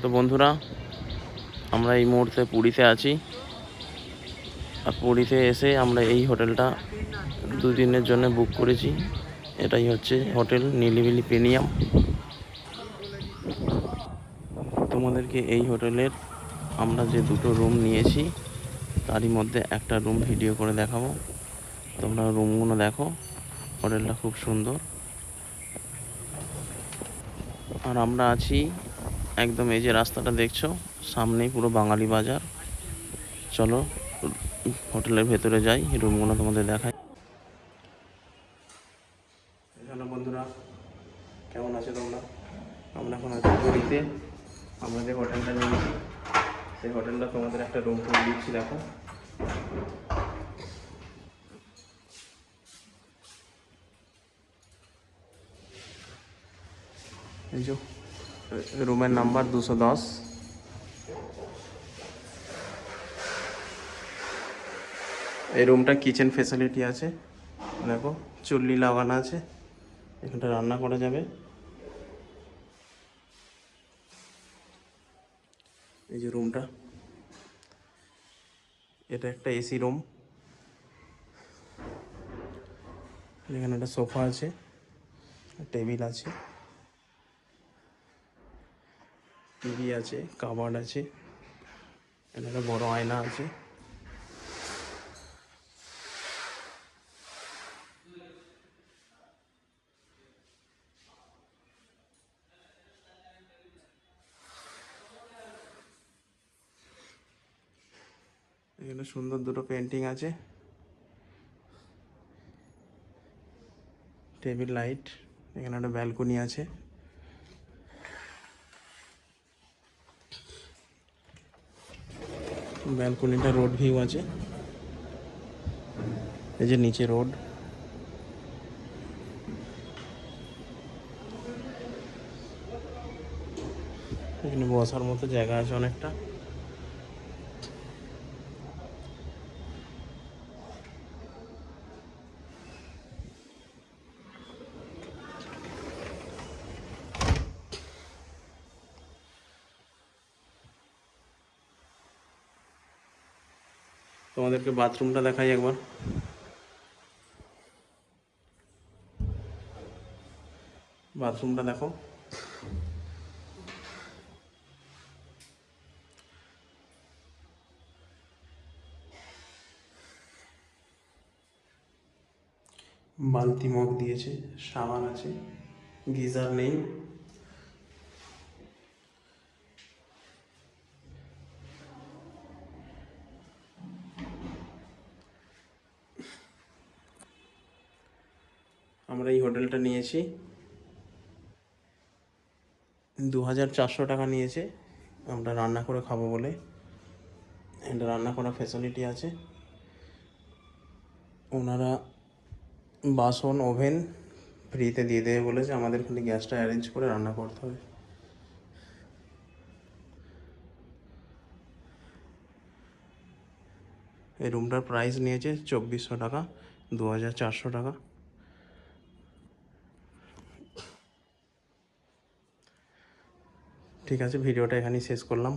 তো বন্ধুরা, আমরা এই মুহূর্তে পুরীতে আছি। আর পুরীতে এসে আমরা এই হোটেলটা 2 দিনের জন্য বুক করেছি। এটাই হচ্ছে হোটেল নিলিবিলি প্রিমিয়াম। তোমাদেরকে এই হোটেলের আমরা যে 2টো রুম নিয়েছি তারই মধ্যে একটা রুম ভিডিও করে দেখাবো। তোমরা রুমগুলো দেখো, হোটেলটা খুব সুন্দর। আর আমরা আছি একদম এই যে রাস্তাটা দেখছো, সামনেই পুরো বাঙালি বাজার। চলো হোটেলের ভেতরে যাই, রুমগুলো তোমাদের দেখাই। হ্যালো বন্ধুরা, কেমন আছো তোমরা? আমরা এখন আছি পুরীতে। আমরা যে হোটেলটা নিয়েছি সেই হোটেলটা তোমাদের একটা রুম করে দিচ্ছি, দেখো। এই যে রুমের নাম্বার 210। এই রুমটা কিচেন ফেসিলিটি আছে, দেখো চুল্লি লাগানো আছে, এখানটা রান্না করা যাবে। এই যে রুমটা, এটা একটা এসি রুম। এখানে একটা সোফা আছে, টেবিল আছে, টিভি আছে, কাবার্ড আছে, এখানে একটা বড় আয়না আছে। এখানে সুন্দর 2টো পেন্টিং আছে, টেবিল লাইট। এখানে একটা ব্যালকনি আছে। ব্যালকনিটা রোড ভিউ আছে, এই যে নিচে রোড। এখানে বসার মতো জায়গা আছে অনেকটা। তোমাদেরকে বাথরুমটা দেখাই একবার। বাথরুমটা দেখো, বালতি মগ দিয়েছে, সাবান আছে, গিজার নেই। আমরা এই হোটেলটা নিয়েছি 2400 টাকা নিয়েছে। আমরা রান্না করে খাবো বলে, এটা রান্না করার ফ্যাসিলিটি আছে। ওনারা বাসন ওভেন ফ্রিতে দিয়ে দেবে বলেছে, আমাদের খালি গ্যাসটা অ্যারেঞ্জ করে রান্না করতে হবে। এই রুমটার প্রাইস নিয়েছে 2400 টাকা, 2400 টাকা। ঠিক আছে, ভিডিওটা এখানেই শেষ করলাম।